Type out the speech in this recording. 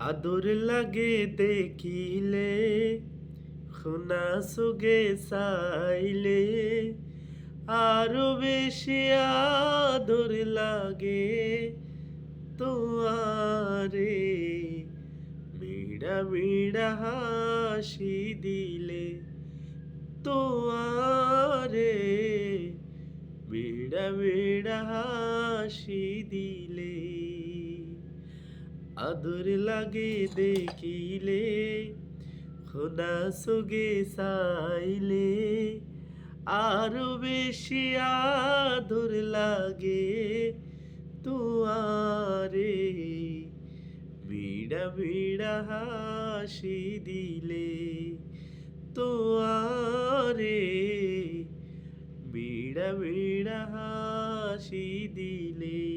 আদর লাগে দেখিলে সোনা সুগে চাইলে আরো বেশি আদর লাগে তোমারে মিড়া মিড়া হাসি দিলে তোমারে মিড়া মিড়া হাসি দিলে আদর লাগে দেখিলে খোদা সুগে চাইলে আরো বেশি আদর লাগে তুয়ারে বিড়া বিড়া হাসি দিলে তোয়ারে বিড়া বিড়া হাসি দিলে